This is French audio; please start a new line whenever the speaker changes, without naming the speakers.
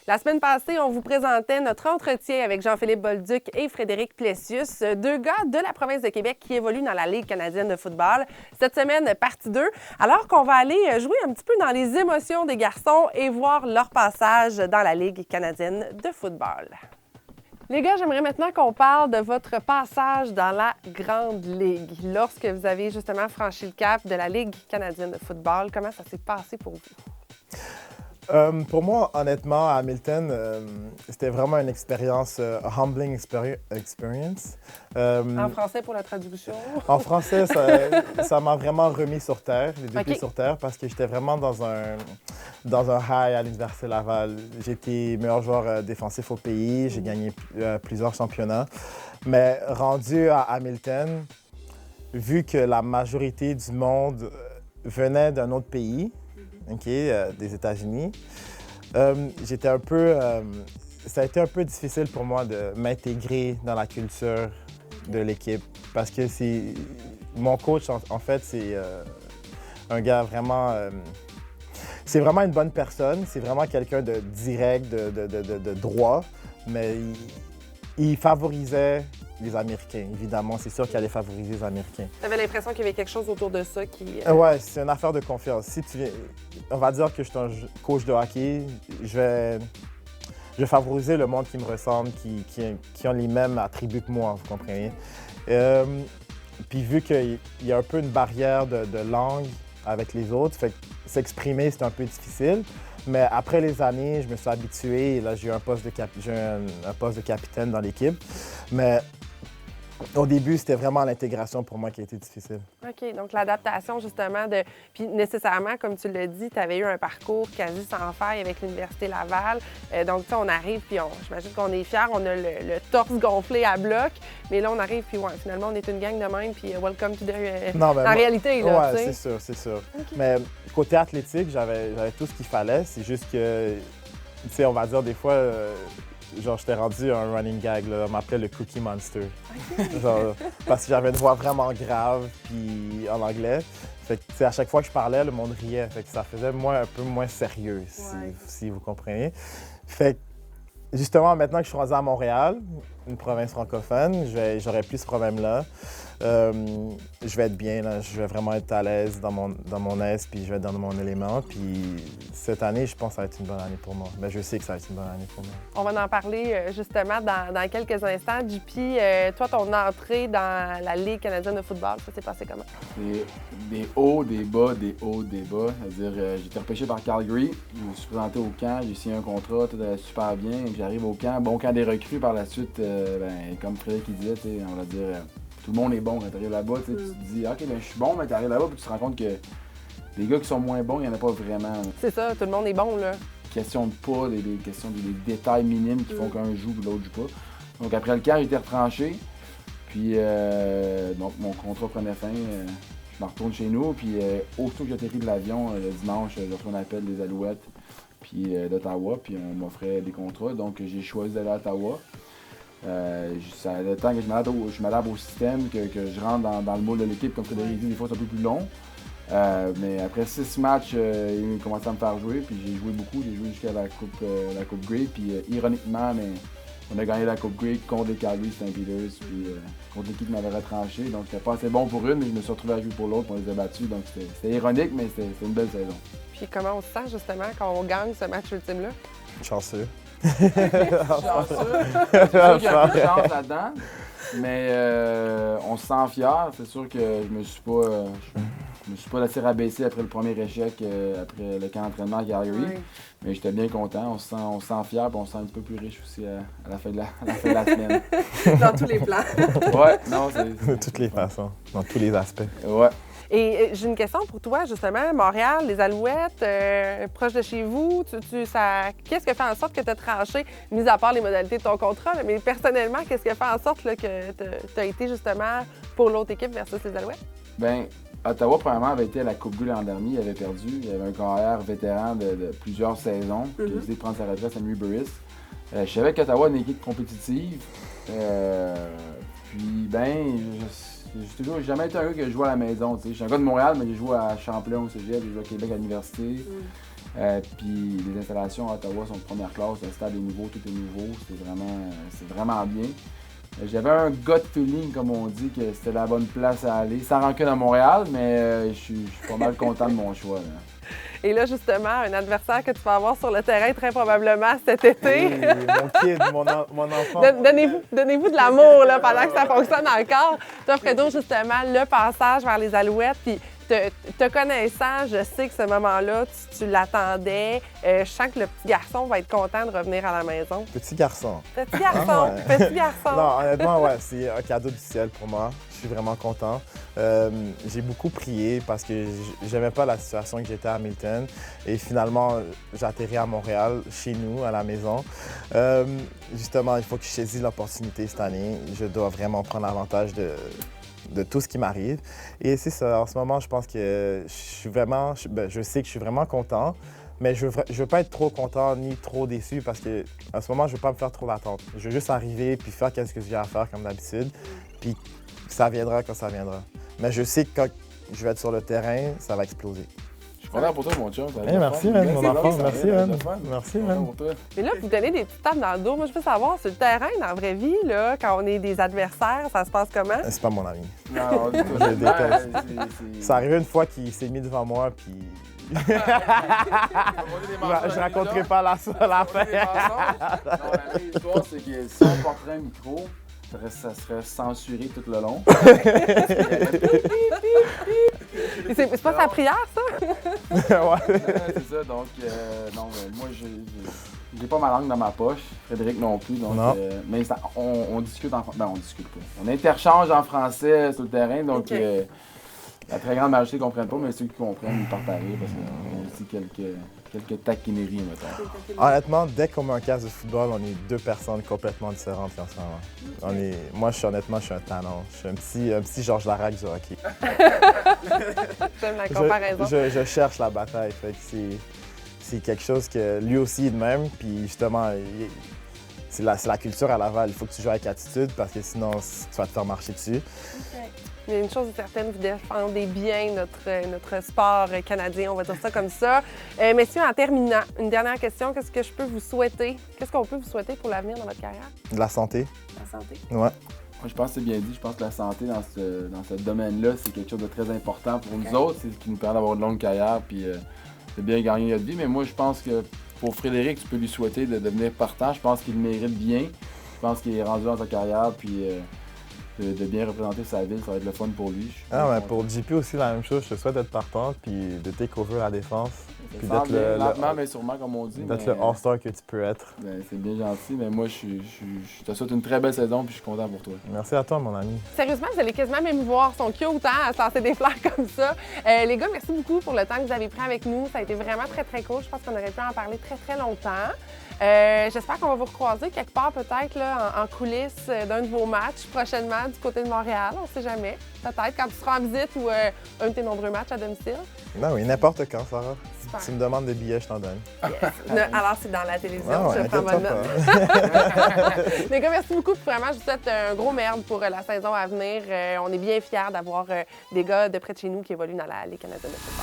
La semaine passée, on vous présentait notre entretien avec Jean-Philippe Bolduc et Frédéric Plessius, deux gars de la province de Québec qui évoluent dans la Ligue canadienne de football. Cette semaine, partie 2, alors qu'on va aller jouer un petit peu dans les émotions des garçons et voir leur passage dans la Ligue canadienne de football. Les gars, j'aimerais maintenant qu'on parle de votre passage dans la Grande Ligue. Lorsque vous avez justement franchi le cap de la Ligue canadienne de football, comment ça s'est passé pour vous?
Pour moi, honnêtement, à Hamilton, c'était vraiment une expérience, humbling experience.
En français pour la traduction?
En français, ça m'a vraiment remis sur terre, les deux pieds sur terre, parce que j'étais vraiment dans un high à l'Université Laval. J'ai été meilleur joueur défensif au pays, j'ai gagné plusieurs championnats. Mais rendu à Hamilton, vu que la majorité du monde venait d'un autre pays, des États-Unis. J'étais un peu... ça a été un peu difficile pour moi de m'intégrer dans la culture de l'équipe parce que mon coach, en fait, c'est un gars vraiment... c'est vraiment une bonne personne. C'est vraiment quelqu'un de direct, de droit, mais il favorisait les Américains. Évidemment, c'est sûr qu'il allait favoriser les Américains.
Tu avais l'impression qu'il y avait quelque chose autour de ça qui...
Ouais, c'est une affaire de confiance. Si tu viens... On va dire que je suis un coach de hockey, je vais favoriser le monde qui me ressemble, qui ont les mêmes attributs que moi, vous comprenez? Puis vu qu'il y a un peu une barrière de langue avec les autres, fait que s'exprimer, c'est un peu difficile. Mais après les années, je me suis habitué et là, j'ai eu un poste de capitaine dans l'équipe. Mais au début, c'était vraiment l'intégration pour moi qui a été difficile.
OK, donc l'adaptation, justement, Puis nécessairement, comme tu l'as dit, tu avais eu un parcours quasi sans faille avec l'Université Laval. Donc, tu sais, on arrive, puis j'imagine qu'on est fiers, on a le torse gonflé à bloc. Mais là, on arrive, puis finalement, on est une gang de même, puis welcome to the...
Non, ben,
en réalité, là,
ouais, c'est sûr, c'est sûr. Okay. Mais côté athlétique, j'avais tout ce qu'il fallait. C'est juste que, tu sais, on va dire des fois... genre, j'étais rendu un running gag, là. On m'appelait le Cookie Monster. Genre, parce que j'avais une voix vraiment grave, puis en anglais. Fait que, tu sais, à chaque fois que je parlais, le monde riait. Fait que ça faisait moi un peu moins sérieux, si vous comprenez. Fait que, justement, maintenant que je suis rendu à Montréal, une province francophone, j'aurais plus ce problème-là. Je vais être bien, là. Je vais vraiment être à l'aise dans mon aise, puis je vais être dans mon élément. Puis cette année, je pense que ça va être une bonne année pour moi. Mais je sais que ça va être une bonne année pour moi.
On va en parler justement dans quelques instants. JP, toi, ton entrée dans la Ligue canadienne de football, ça s'est passé comment?
Des hauts, des bas, des hauts, des bas. C'est-à-dire, j'ai été repêché par Calgary. Je me suis présenté au camp, j'ai signé un contrat, tout allait super bien. J'arrive au camp, bon camp des recrues par la suite. Comme Frédéric disait, on va dire... tout le monde est bon quand tu arrives là-bas. Tu te dis, OK, ben, je suis bon, mais tu arrives là-bas et tu te rends compte que les gars qui sont moins bons, il n'y en a pas vraiment.
C'est ça, tout le monde est bon, là.
Question de pas, des questions des détails minimes qui font qu'un joue et l'autre joue pas. Donc après le camp, j'ai été retranché. Puis donc mon contrat prenait fin. Je me retourne chez nous. Puis aussitôt que j'atterris de l'avion, le dimanche, je reçois un appel des Alouettes puis d'Ottawa. Puis on m'offrait des contrats. Donc j'ai choisi d'aller à Ottawa. Ça a le temps que je m'adapte au système, que je rentre dans le moule de l'équipe, comme Frédéric dit, des fois c'est un peu plus long. Mais après 6 matchs, ils ont commencé à me faire jouer, puis j'ai joué beaucoup, j'ai joué jusqu'à la Coupe Grey, puis ironiquement, mais on a gagné la Coupe Grey contre les Calgary Stampeders, puis contre l'équipe qui m'avait retranché, donc c'était pas assez bon pour une, mais je me suis retrouvé à jouer pour l'autre, on les a battus, donc c'était ironique, mais c'était une belle saison.
Puis comment on se sent justement quand on gagne ce match ultime-là?
Chanceux.
Chanceux. C'est sûr qu'il y a un peu de chance là-dedans, mais on se sent fier. C'est sûr que je me suis pas laissé rabaisser après le premier échec, après le camp d'entraînement à Calgary. Oui. Mais j'étais bien content. On se sent fier et on se sent un petit peu plus riche aussi à la fin de la semaine.
Dans tous les plans.
Ouais, non, c'est...
De toutes les façons, dans tous les aspects.
Ouais.
Et j'ai une question pour toi, justement. Montréal, les Alouettes, proche de chez vous, qu'est-ce qui fait en sorte que tu as tranché, mis à part les modalités de ton contrat, mais personnellement, qu'est-ce qui fait en sorte là, que tu as été justement pour l'autre équipe versus les Alouettes?
Bien, Ottawa, premièrement, avait été à la Coupe Grey l'an dernier. Il avait perdu. Il y avait un carrière vétéran de plusieurs saisons qui a décidé de prendre sa retraite à Louis Burris. Je savais qu'Ottawa est une équipe compétitive. Puis, j'ai jamais été un gars qui a joué à la maison. T'sais. Je suis un gars de Montréal, mais j'ai joué à Champlain au Cégep, j'ai joué à Québec à l'université. Puis les installations à Ottawa sont de première classe, le stade est nouveau, tout est nouveau, c'est vraiment bien. J'avais un gut feeling, comme on dit, que c'était la bonne place à aller. Sans rancune à Montréal, mais je suis pas mal content de mon choix. Là.
Et là, justement, un adversaire que tu vas avoir sur le terrain très probablement cet été.
Oui, mon kid, mon enfant.
Donnez-vous de l'amour là, pendant que ça fonctionne encore. Toi, Fredo, justement, le passage vers les Alouettes, puis te connaissant, je sais que ce moment-là, tu l'attendais. Je sens que le petit garçon va être content de revenir à la maison.
Petit garçon.
Petit garçon,
Ouais.
petit garçon.
Non, honnêtement, ouais, c'est un cadeau du ciel pour moi. Je suis vraiment content. J'ai beaucoup prié parce que j'aimais pas la situation que j'étais à Hamilton. Et finalement, j'ai atterri à Montréal, chez nous, à la maison. Justement, il faut que je saisisse l'opportunité cette année. Je dois vraiment prendre avantage de tout ce qui m'arrive. Et c'est ça, en ce moment, je pense que je sais que je suis vraiment content, mais je veux pas être trop content ni trop déçu parce que en ce moment, je veux pas me faire trop d'attente. Je veux juste arriver puis faire ce que j'ai à faire comme d'habitude, puis ça viendra quand ça viendra. Mais je sais que quand je vais être sur le terrain, ça va exploser.
Je suis content pour toi, mon chum.
Merci, man, mon enfant. Merci, man. Merci, man.
Mais là, vous donnez des petites tapes dans le dos. Moi, je veux savoir, sur le terrain, dans la vraie vie, là, quand on est des adversaires, ça se passe comment?
C'est pas mon ami.
Non,
Je le déteste. Ça arrivé une fois qu'il s'est mis devant moi, puis je raconterai pas la fin.
La vraie histoire, c'est que si on porterait un micro, ça serait censuré tout le long.
C'est pas sa prière, ça?
Ouais.
C'est ça, donc non, mais moi, j'ai pas ma langue dans ma poche. Frédéric non plus, donc...
Non.
Mais on discute en... Ben, on discute pas. On interchange en français sur le terrain, donc...
Okay.
La très grande majorité ne comprennent pas, mais ceux qui comprennent, ils partent à rire parce qu'on a aussi quelques taquineries, mettons.
Honnêtement, dès qu'on met un casque de football, on est deux personnes complètement différentes en ce moment. Moi, je suis un talent. Je suis un petit Georges Larac du hockey.
J'aime la comparaison.
Je cherche la bataille. Fait que c'est quelque chose que lui aussi est de même. Puis justement, c'est la culture à Laval. Il faut que tu joues avec attitude parce que sinon, tu vas te faire marcher dessus.
Okay. Il y a une chose certaine, vous défendez bien notre sport canadien, on va dire ça comme ça. Messieurs, en terminant, une dernière question, qu'est-ce que je peux vous souhaiter? Qu'est-ce qu'on peut vous souhaiter pour l'avenir dans votre carrière?
De la santé.
La santé?
Ouais.
Moi, je pense que c'est bien dit. Je pense que la santé dans ce domaine-là, c'est quelque chose de très important pour nous autres. C'est ce qui nous permet d'avoir une longue carrière puis de bien gagner notre vie. Mais moi, je pense que pour Frédéric, tu peux lui souhaiter de devenir partant. Je pense qu'il le mérite bien. Je pense qu'il est rendu dans sa carrière puis de bien représenter sa ville, ça va être le fun pour lui.
Mais pour JP aussi, la même chose. Je te souhaite d'être partant puis de take over la défense. Puis
d'être lentement, mais sûrement, comme on dit.
D'être le All-Star que tu peux être.
C'est bien gentil, mais moi, je te souhaite une très belle saison puis je suis content pour toi.
Merci à toi, mon ami.
Sérieusement, vous allez quasiment m'émouvoir. Ils sont cute, hein, à se lancer des fleurs comme ça. Les gars, merci beaucoup pour le temps que vous avez pris avec nous. Ça a été vraiment très, très cool. Je pense qu'on aurait pu en parler très, très longtemps. J'espère qu'on va vous recroiser quelque part peut-être là, en coulisses d'un de vos matchs prochainement du côté de Montréal. On ne sait jamais. Peut-être quand tu seras en visite ou un de tes nombreux matchs à domicile.
Non, oui, n'importe quand, Sarah.
Super.
Si tu me demandes des billets, je t'en donne.
Yes. Alors, c'est dans la télévision.
Ouais,
je prends bonne note. Les gars, merci beaucoup. Vraiment, je vous souhaite un gros merde pour la saison à venir. On est bien fiers d'avoir des gars de près de chez nous qui évoluent dans la Ligue canadienne de football.